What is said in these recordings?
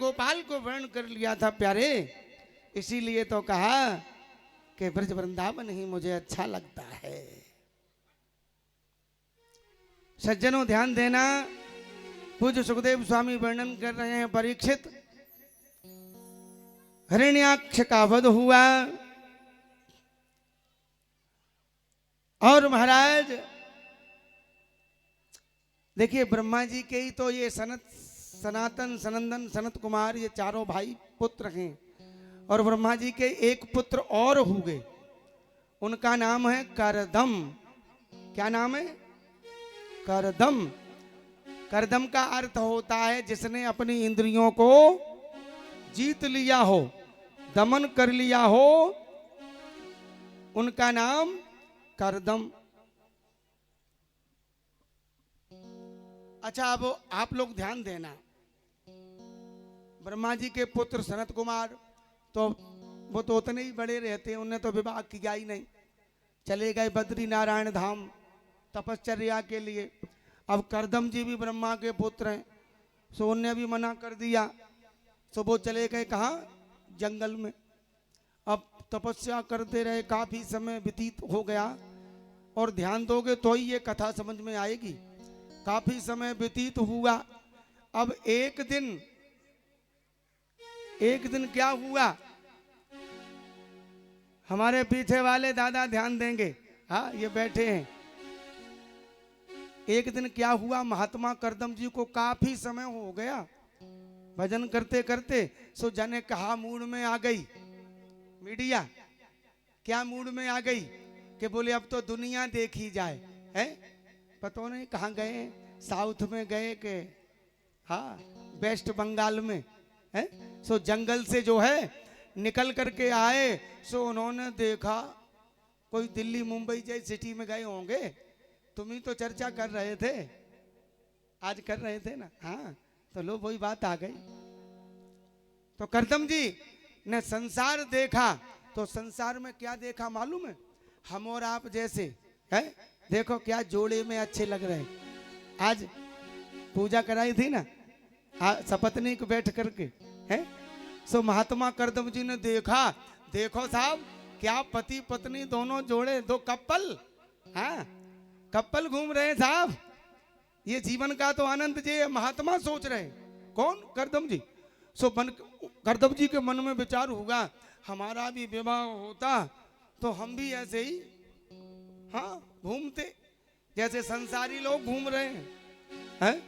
गोपाल को वर्ण कर लिया था प्यारे, इसीलिए तो कहा कि ब्रज वृंदावन ही मुझे अच्छा लगता है। सज्जनों ध्यान देना, पूज्य सुखदेव स्वामी वर्णन कर रहे हैं परीक्षित, हिरण्याक्ष का वध हुआ और महाराज देखिए ब्रह्मा जी के ही तो ये सनातन सनंदन सनत कुमार ये चारों भाई पुत्र हैं, और ब्रह्मा जी के एक पुत्र और हुए, उनका नाम है करदम। क्या नाम है? करदम। करदम का अर्थ होता है जिसने अपनी इंद्रियों को जीत लिया हो, दमन कर लिया हो, उनका नाम करदम। अच्छा अब आप लोग ध्यान देना, ब्रह्मा जी के पुत्र सनत कुमार तो वो तो उतने ही बड़े रहते हैं, उन्हें तो विवाह किया ही नहीं, चले गए बद्री नारायण धाम तपश्चर्या के लिए। अब करदम जी भी ब्रह्मा के पुत्र हैं, सो उन्हें भी मना कर दिया, सो वो चले गए कहाँ? जंगल में। अब तपस्या करते रहे, काफी समय व्यतीत हो गया, और ध्यान दोगे तो ही ये कथा समझ में आएगी। काफी समय व्यतीत हुआ। अब एक दिन क्या हुआ, हमारे पीछे वाले दादा ध्यान देंगे, हाँ ये बैठे हैं। एक दिन क्या हुआ, महात्मा करदम जी को काफी समय हो गया भजन करते करते, सो जाने कहा मूड में आ गई मीडिया। क्या मूड में आ गई कि बोले अब तो दुनिया देखी जाए, है पता नहीं कहाँ गए, साउथ में गए के हाँ वेस्ट बंगाल में, है सो जंगल से जो है निकल करके आए, सो उन्होंने देखा कोई दिल्ली मुंबई जैसी सिटी में गए होंगे। तुम ही तो चर्चा कर रहे थे, आज कर रहे थे ना, हाँ तो लो वही बात आ गई। तो करदम जी ने संसार देखा, तो संसार में क्या देखा मालूम है? हम और आप जैसे, है देखो क्या जोड़े में अच्छे लग रहे हैं। आज पूजा कराई थी ना सपत्नीक बैठ करके, है सो महात्मा करदम जी ने देखा, देखो साहब क्या पति पत्नी दोनों जोड़े, दो कपल, हाँ कपल घूम रहे हैं साहब। ये जीवन का तो आनंद जी महात्मा सोच रहे हैं। कौन? करदम जी। सो करदम जी के मन में विचार होगा, हमारा भी विवाह होता तो हम भी ऐसे ही हाँ घूमते जैसे संसारी लोग घूम रहे हैं।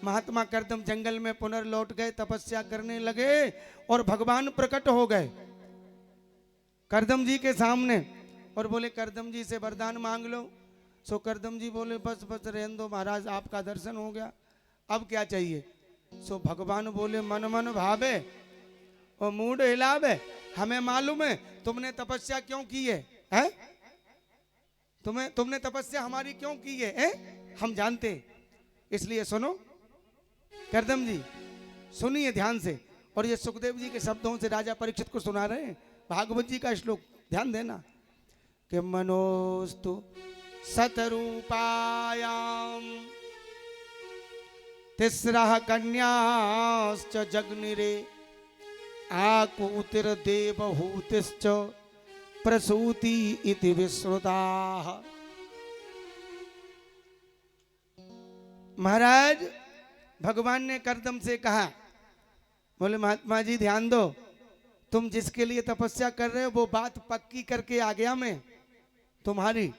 महात्मा करदम जंगल में पुनर्लौट गए, तपस्या करने लगे, और भगवान प्रकट हो गए करदम जी के सामने और बोले करदम जी से वरदान मांग लो। सो करदम जी बोले बस बस रहने दो महाराज, आपका दर्शन हो गया, अब क्या चाहिए? सो भगवान बोले मन मन भावे और मूड हिलावे, हमें मालूम है तुमने तपस्या क्यों की है? तुमने तपस्या हमारी क्यों की है? हम जानते हैं, इसलिए सुनो करदम जी, सुनिए ध्यान से। और ये सुखदेव जी के शब्दों से राजा परीक्षित को सुना रहे हैं, भागवत जी का श्लोक ध्यान देना कि मनोस्तु सतरूपायाम तिस्रः कन्याश्च जग्निरे आकूतिर देवहूतिश्च प्रसूति इति विश्रुताः। महाराज भगवान ने करदम से कहा, बोले महात्मा जी ध्यान दो, तुम जिसके लिए तपस्या कर रहे हो वो बात पक्की करके आ गया मैं तुम्हारी।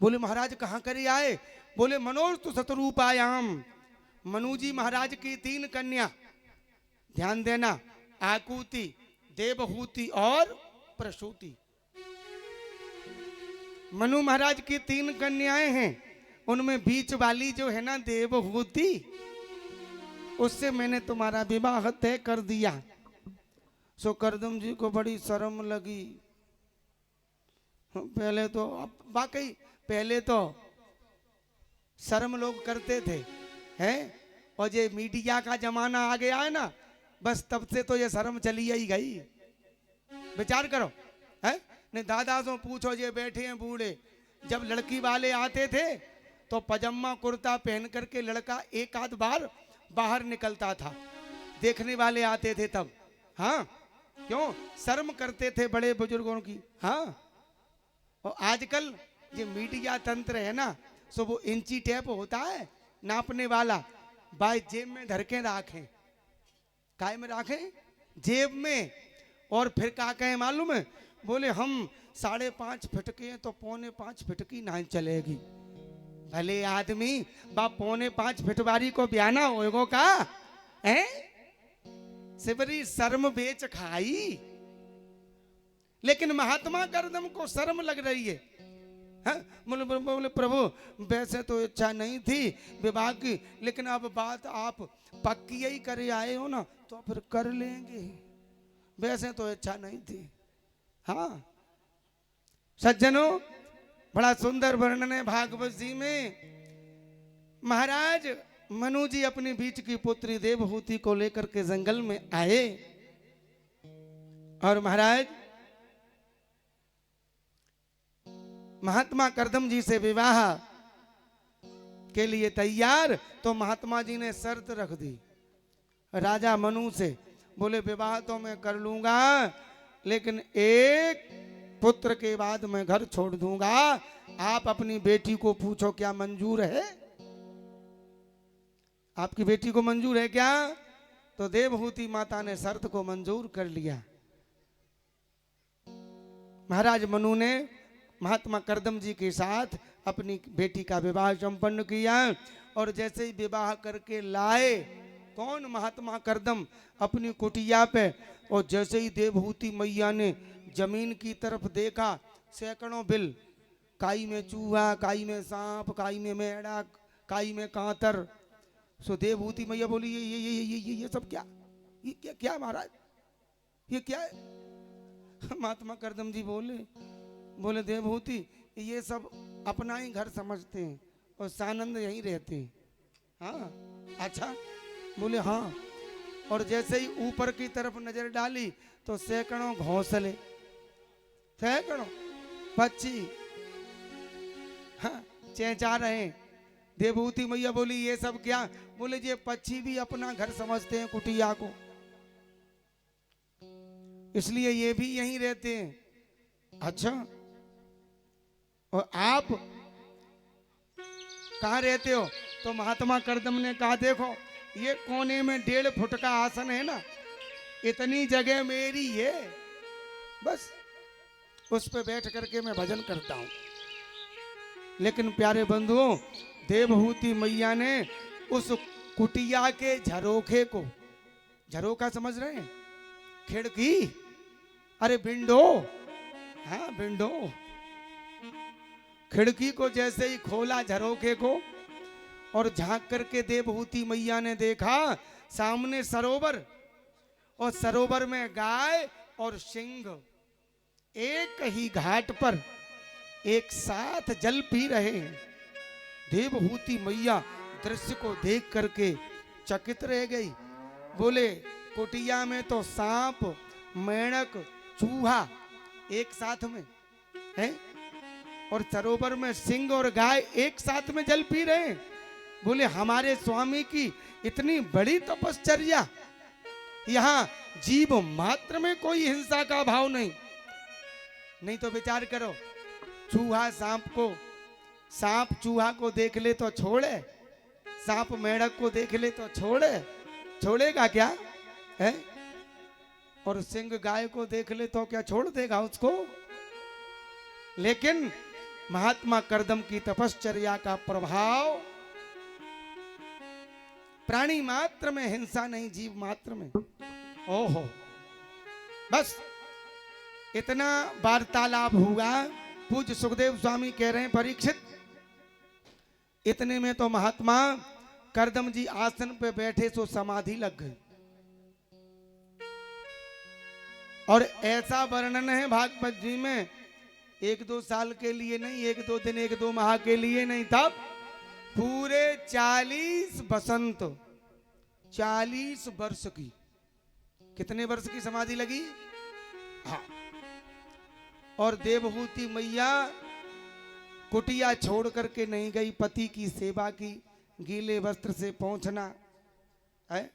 बोले महाराज कहाँ करे आए? बोले मनोस्तु सतरूपायाम, मनु जी महाराज की 3 कन्या, ध्यान देना, आकुति, देवहूति और प्रसूति। मनु महाराज की 3 कन्याएं हैं, उनमें बीच वाली जो है ना देवहूति, उससे मैंने तुम्हारा विवाह तय कर दिया। सो करदम जी को बड़ी शर्म लगी। पहले तो वाकई पहले तो शर्म लोग करते थे, हैं, और ये मीडिया का जमाना आ गया है ना, बस तब से तो ये शर्म चली ही गई। विचार करो, है नहीं दादा से पूछो, ये बैठे हैं बूढ़े, जब लड़की वाले आते थे तो पजामा कुर्ता पहन करके लड़का एक आध बार बाहर निकलता था, देखने वाले आते थे तब। हाँ, क्यों? शर्म करते थे बड़े बुजुर्गों की। हाँ, और आजकल ये मीडिया तंत्र है ना, सो वो इंची टेप होता है नापने वाला, भाई जेब में धर के राखें। काय में राखें? जेब में। और फिर क्या कहें मालूम है? बोले हम 5.5 फीट के हैं तो 4.25 फीट की नहीं चलेगी। भले आदमी बा 4.25 फीट वाली को ब्याना होएगो का है? सिबरी शर्म बेच खाई। लेकिन महात्मा करदम को शर्म लग रही है। हाँ? बोले प्रभु वैसे तो इच्छा नहीं थी विवाह की, लेकिन अब बात आप पक्की ही करे आए हो ना, तो फिर कर लेंगे। वैसे तो इच्छा नहीं थी। हाँ सज्जनों, बड़ा सुंदर वर्णन है भागवत जी में। महाराज मनु जी अपनी बीच की पुत्री देवहूति को लेकर के जंगल में आए और महाराज महात्मा करदम जी से विवाह के लिए तैयार। तो महात्मा जी ने शर्त रख दी राजा मनु से। बोले विवाह तो मैं कर लूंगा, लेकिन एक पुत्र के बाद मैं घर छोड़ दूंगा। आप अपनी बेटी को पूछो क्या मंजूर है? आपकी बेटी को मंजूर है क्या? तो देवहूति माता ने शर्त को मंजूर कर लिया। महाराज मनु ने महात्मा करदम जी के साथ अपनी बेटी का विवाह संपन्न किया। और जैसे ही विवाह करके लाए, कौन? महात्मा करदम अपनी कुटिया पे। और जैसे ही देवहूति मैया ने जमीन की तरफ देखा, सैकड़ों बिल, काई में चूहा, काई में सांप, काई में मेढक, काई में कांतर। सो देवहूति मैया बोली ये सब क्या? ये क्या क्या महाराज, ये क्या है? महात्मा करदम जी बोले देवहूति ये सब अपना ही घर समझते हैं और सानंद यहीं रहते हैं। हाँ अच्छा? बोले हाँ। और जैसे ही ऊपर की तरफ नजर डाली तो सैकड़ों घोंसले, सैकड़ों पक्षी हाँ चेंचा रहे। देवहूति मैया बोली ये सब क्या? बोले ये पक्षी भी अपना घर समझते हैं कुटिया को, इसलिए ये भी यहीं रहते हैं। अच्छा, और आप कहाँ रहते हो? तो महात्मा करदम ने कहा देखो ये कोने में 1.5 फुट का आसन है ना, इतनी जगह मेरी है, बस उस पे बैठ करके मैं भजन करता हूं। लेकिन प्यारे बंधुओं, देवहूति मैया ने उस कुटिया के झरोखे को, झरोखा समझ रहे हैं? खिड़की, अरे विंडो, हाँ विंडो, खिड़की को जैसे ही खोला झरोखे को और झांक करके देवहूति मैया ने देखा सामने सरोवर, और सरोवर में गाय और सिंह एक ही घाट पर एक साथ जल पी रहे हैं। देवहूति मैया दृश्य को देख करके चकित रह गई। बोले कुटिया में तो सांप, मेंढक, चूहा एक साथ में है, और सरोवर में सिंह और गाय एक साथ में जल पी रहे हैं। बोले हमारे स्वामी की इतनी बड़ी तपश्चर्या, यहाँ जीव मात्र में कोई हिंसा का भाव नहीं। नहीं तो विचार करो, चूहा सांप को, सांप चूहा को देख ले तो छोड़े, सांप मेंढक को देख ले तो छोड़े, छोड़ेगा क्या है? और सिंह गाय को देख ले तो क्या छोड़ देगा उसको? लेकिन महात्मा करदम की तपश्चर्या का प्रभाव प्राणी मात्र में, हिंसा नहीं, जीव मात्र में। ओहो, बस इतना वार्तालाप हुआ। पूज्य सुखदेव स्वामी कह रहे हैं परीक्षित, इतने में तो महात्मा करदम जी आसन पे बैठे सो समाधि लग गई। और ऐसा वर्णन है भागवत जी में, 1-2 साल के लिए नहीं, 1-2 दिन, 1-2 माह के लिए नहीं, तब पूरे 40 बसंत, 40 वर्ष की, कितने वर्ष की समाधि लगी? हाँ। और देवहूति मैया कुटिया छोड़ करके नहीं गई, पति की सेवा की, गीले वस्त्र से पहुंचना है,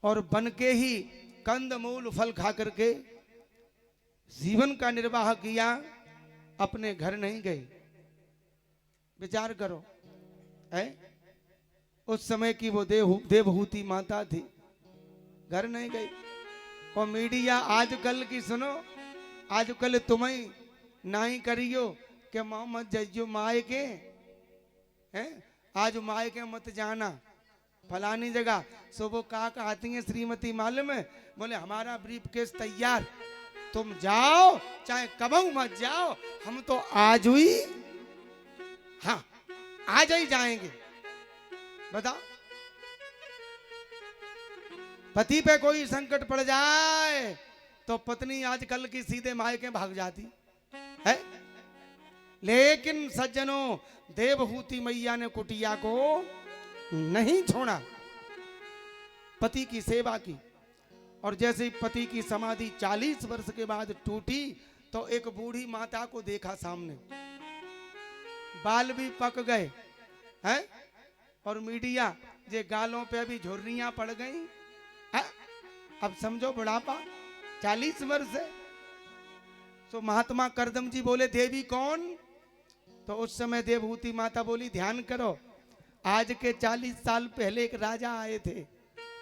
और बन के ही कंद मूल फल खा करके जीवन का निर्वाह किया, अपने घर नहीं गए। विचार करो, है उस समय की वो देवहूति माता थी, घर नहीं गई। और मीडिया आजकल की सुनो, आजकल तुम्हें नहीं करियो कि मोहम्मद जज्जो माए के हैं, आज माए के मत जाना फलानी जगह। सो वो का कहती है श्रीमती मालूम है, बोले हमारा ब्रीफ केस तैयार, तुम जाओ चाहे कबहू मत जाओ, हम तो आज हुई, हाँ आज ही जाएंगे। बताओ, पति पे कोई संकट पड़ जाए तो पत्नी आजकल की सीधे मायके भाग जाती है। लेकिन सज्जनों, देवहूति मैया ने कुटिया को नहीं छोड़ा, पति की सेवा की। और जैसे ही पति की समाधि 40 वर्ष के बाद टूटी तो एक बूढ़ी माता को देखा सामने, बाल भी पक गए हैं और मीडिया जे गालों पे भी झुर्रियां पड़ गई है। अब समझो बुढ़ापा 40 वर्ष है। तो महात्मा करदम जी बोले देवी कौन? तो उस समय देवहूति माता बोली ध्यान करो, आज के 40 साल पहले एक राजा आए थे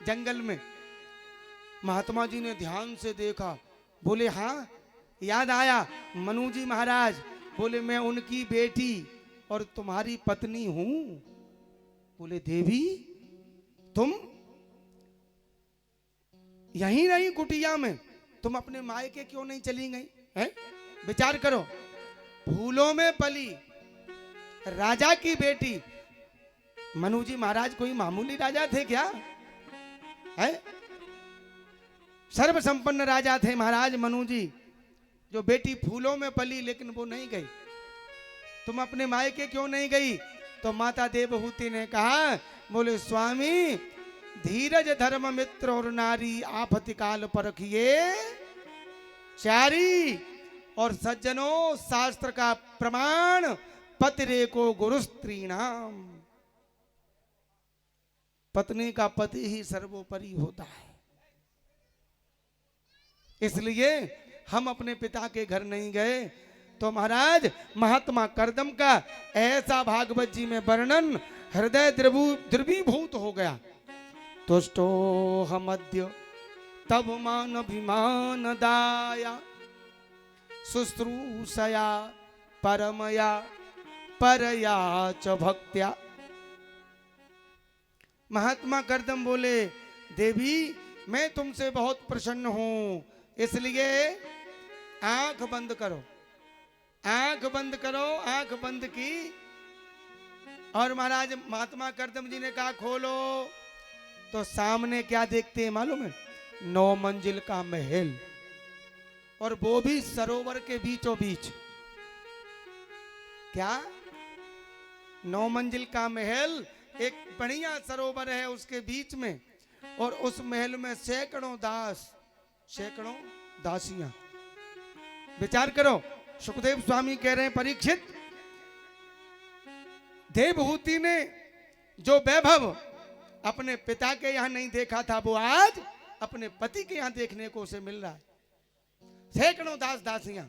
जंगल में। महात्मा जी ने ध्यान से देखा, बोले हाँ याद आया, मनु जी महाराज। बोले मैं उनकी बेटी और तुम्हारी पत्नी हूं। बोले देवी तुम यहीं रही कुटिया में, तुम अपने मायके क्यों नहीं चली गई हैं? विचार करो, फूलों में पली राजा की बेटी। मनु जी महाराज कोई मामूली राजा थे क्या है? सर्व संपन्न राजा थे महाराज मनु जी, जो बेटी फूलों में पली लेकिन वो नहीं गई। तुम अपने मायके क्यों नहीं गई? तो माता देवहूति ने कहा, बोले स्वामी धीरज धर्म मित्र और नारी आफत काल परखिए चारी। और सज्जनों, शास्त्र का प्रमाण पतिरे को गुरु स्त्री नाम, पत्नी का पति ही सर्वोपरि होता है। इसलिए हम अपने पिता के घर नहीं गए। तो महाराज महात्मा करदम का ऐसा भागवत जी में वर्णन हृदय द्रवीभूत हो गया। तुष्टो हमद्य तब मान अभिमान दाया, शुश्रूषया परमया परया च भक्त्या। महात्मा करदम बोले देवी मैं तुमसे बहुत प्रसन्न हूं, इसलिए आंख बंद करो। आंख बंद करो। आंख बंद की और महाराज महात्मा करदम जी ने कहा खोलो। तो सामने क्या देखते हैं मालूम है? 9 मंजिल का महल, और वो भी सरोवर के बीचों बीच। क्या 9 मंजिल का महल, एक बढ़िया सरोवर है उसके बीच में, और उस महल में सैकड़ों दास, सैकड़ों दासियां। विचार करो, सुखदेव स्वामी कह रहे हैं परीक्षित, देवहूति ने जो वैभव अपने पिता के यहां नहीं देखा था वो आज अपने पति के यहां देखने को उसे मिल रहा है। सैकड़ों दास दासियां।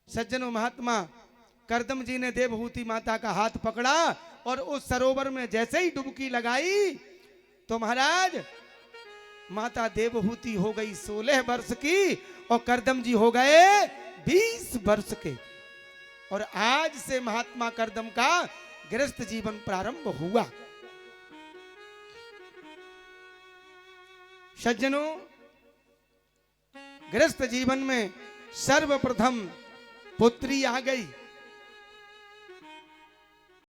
सज्जनों, महात्मा करदम जी ने देवहूति माता का हाथ पकड़ा और उस सरोवर में जैसे ही डुबकी लगाई तो महाराज माता देवहूति हो गई 16 वर्ष की और करदम जी हो गए 20 वर्ष के। और आज से महात्मा करदम का गृहस्थ जीवन प्रारंभ हुआ। सज्जनों, गृहस्थ जीवन में सर्वप्रथम पुत्री आ गई।